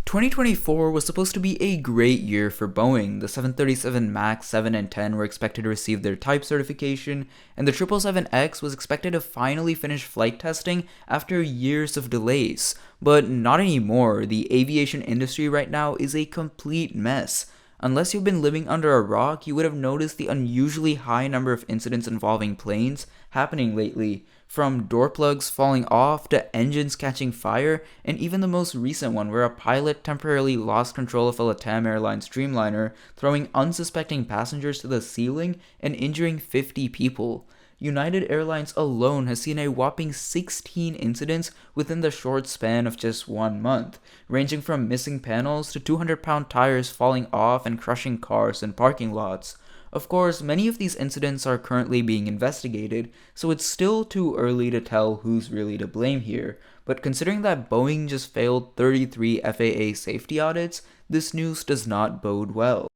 2024 was supposed to be a great year for Boeing. The 737 MAX 7 and 10 were expected to receive their type certification, and the 777X was expected to finally finish flight testing after years of delays. But not anymore. The aviation industry right now is a complete mess. Unless you've been living under a rock, you would have noticed the unusually high number of incidents involving planes happening lately, from door plugs falling off to engines catching fire, and even the most recent one where a pilot temporarily lost control of a LATAM Airlines Dreamliner, throwing unsuspecting passengers to the ceiling and injuring 50 people. United Airlines alone has seen a whopping 16 incidents within the short span of just 1 month, ranging from missing panels to 200-pound tires falling off and crushing cars in parking lots. Of course, many of these incidents are currently being investigated, so it's still too early to tell who's really to blame here. But considering that Boeing just failed 33 FAA safety audits, this news does not bode well.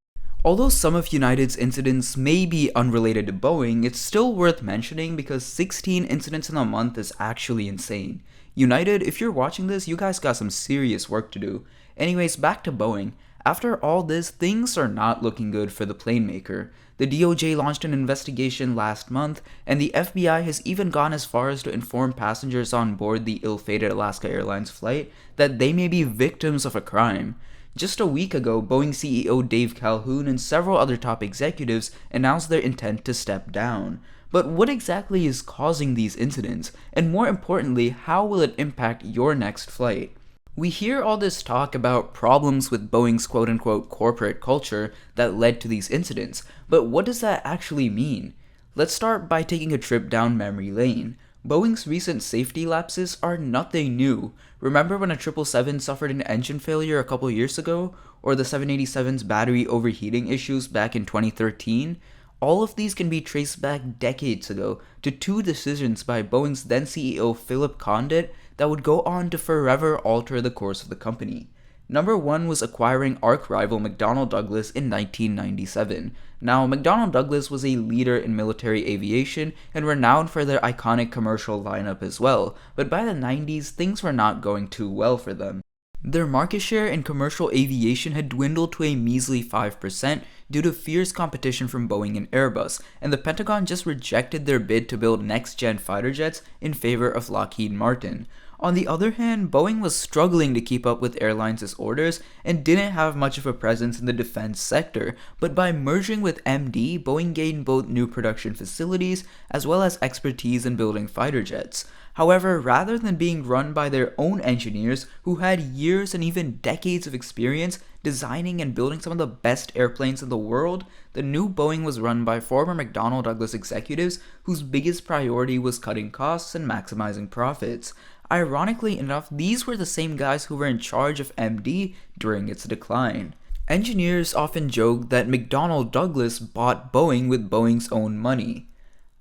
Although some of United's incidents may be unrelated to Boeing, it's still worth mentioning because 16 incidents in a month is actually insane. United, if you're watching this, you guys got some serious work to do. Anyways, back to Boeing. After all this, things are not looking good for the plane maker. The DOJ launched an investigation last month, and the FBI has even gone as far as to inform passengers on board the ill-fated Alaska Airlines flight that they may be victims of a crime. Just a week ago, Boeing CEO Dave Calhoun and several other top executives announced their intent to step down. But what exactly is causing these incidents? And more importantly, how will it impact your next flight? We hear all this talk about problems with Boeing's quote-unquote corporate culture that led to these incidents, but what does that actually mean? Let's start by taking a trip down memory lane. Boeing's recent safety lapses are nothing new. Remember when a 777 suffered an engine failure a couple years ago? Or the 787's battery overheating issues back in 2013? All of these can be traced back decades ago to two decisions by Boeing's then CEO Philip Condit that would go on to forever alter the course of the company. Number one was acquiring arch-rival McDonnell Douglas in 1997. Now, McDonnell Douglas was a leader in military aviation and renowned for their iconic commercial lineup as well, but by the 90s, things were not going too well for them. Their market share in commercial aviation had dwindled to a measly 5% due to fierce competition from Boeing and Airbus, and the Pentagon just rejected their bid to build next-gen fighter jets in favor of Lockheed Martin. On the other hand, Boeing was struggling to keep up with airlines' orders and didn't have much of a presence in the defense sector, but by merging with MD, Boeing gained both new production facilities as well as expertise in building fighter jets. However, rather than being run by their own engineers who had years and even decades of experience designing and building some of the best airplanes in the world, the new Boeing was run by former McDonnell Douglas executives whose biggest priority was cutting costs and maximizing profits. Ironically enough, these were the same guys who were in charge of MD during its decline. Engineers often joke that McDonnell Douglas bought Boeing with Boeing's own money.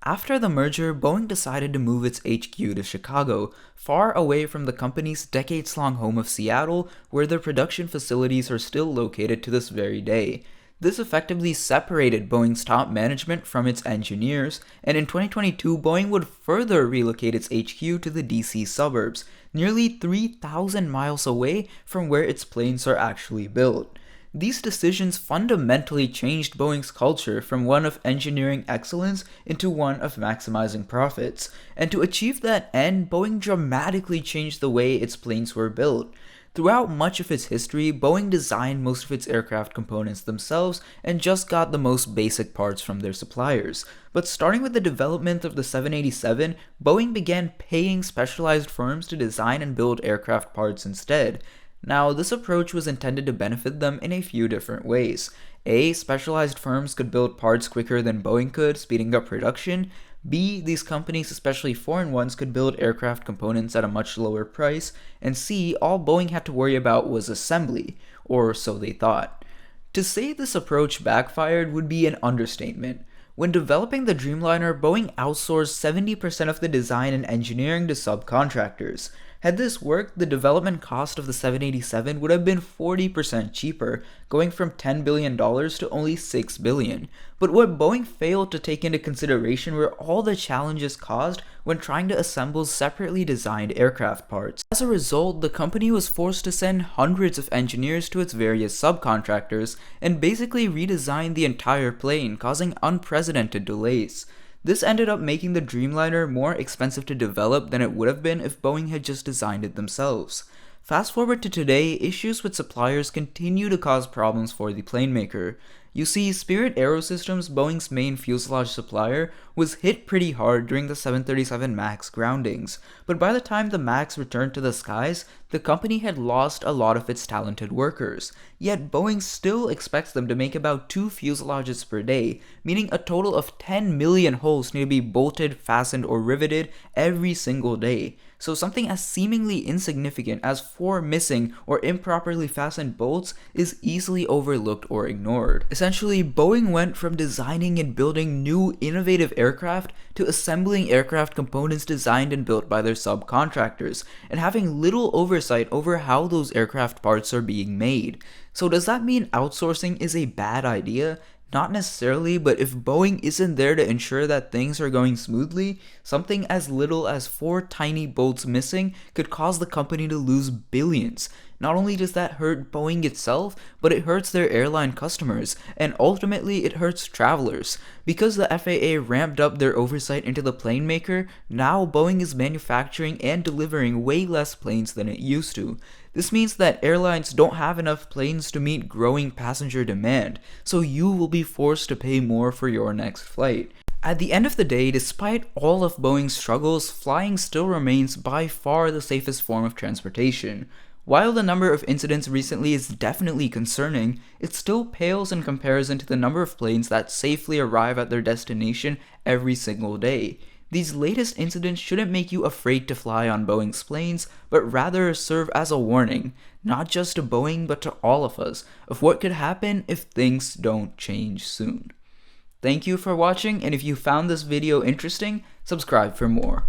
After the merger, Boeing decided to move its HQ to Chicago, far away from the company's decades-long home of Seattle, where their production facilities are still located to this very day. This effectively separated Boeing's top management from its engineers, and in 2022, Boeing would further relocate its HQ to the DC suburbs, nearly 3,000 miles away from where its planes are actually built. These decisions fundamentally changed Boeing's culture from one of engineering excellence into one of maximizing profits, and to achieve that end, Boeing dramatically changed the way its planes were built. Throughout much of its history, Boeing designed most of its aircraft components themselves and just got the most basic parts from their suppliers. But starting with the development of the 787, Boeing began paying specialized firms to design and build aircraft parts instead. Now, this approach was intended to benefit them in a few different ways. A, specialized firms could build parts quicker than Boeing could, speeding up production. B, these companies, especially foreign ones, could build aircraft components at a much lower price. And C, all Boeing had to worry about was assembly, or so they thought. To say this approach backfired would be an understatement. When developing the Dreamliner, Boeing outsourced 70% of the design and engineering to subcontractors. Had this worked, the development cost of the 787 would have been 40% cheaper, going from $10 billion to only $6 billion. But what Boeing failed to take into consideration were all the challenges caused when trying to assemble separately designed aircraft parts. As a result, the company was forced to send hundreds of engineers to its various subcontractors and basically redesign the entire plane, causing unprecedented delays. This ended up making the Dreamliner more expensive to develop than it would have been if Boeing had just designed it themselves. Fast forward to today, issues with suppliers continue to cause problems for the plane maker. You see, Spirit Aerosystems, Boeing's main fuselage supplier, was hit pretty hard during the 737 MAX groundings, but by the time the MAX returned to the skies, the company had lost a lot of its talented workers. Yet Boeing still expects them to make about 2 fuselages per day, meaning a total of 10 million holes need to be bolted, fastened, or riveted every single day. So something as seemingly insignificant as 4 missing or improperly fastened bolts is easily overlooked or ignored. Essentially, Boeing went from designing and building new innovative aircraft to assembling aircraft components designed and built by their subcontractors, and having little oversight over how those aircraft parts are being made. So does that mean outsourcing is a bad idea? Not necessarily, but if Boeing isn't there to ensure that things are going smoothly, something as little as 4 tiny bolts missing could cause the company to lose billions. Not only does that hurt Boeing itself, but it hurts their airline customers, and ultimately it hurts travelers. Because the FAA ramped up their oversight into the plane maker, now Boeing is manufacturing and delivering way less planes than it used to. This means that airlines don't have enough planes to meet growing passenger demand, so you will be forced to pay more for your next flight. At the end of the day, despite all of Boeing's struggles, flying still remains by far the safest form of transportation. While the number of incidents recently is definitely concerning, it still pales in comparison to the number of planes that safely arrive at their destination every single day. These latest incidents shouldn't make you afraid to fly on Boeing's planes, but rather serve as a warning, not just to Boeing but to all of us, of what could happen if things don't change soon. Thank you for watching, and if you found this video interesting, subscribe for more.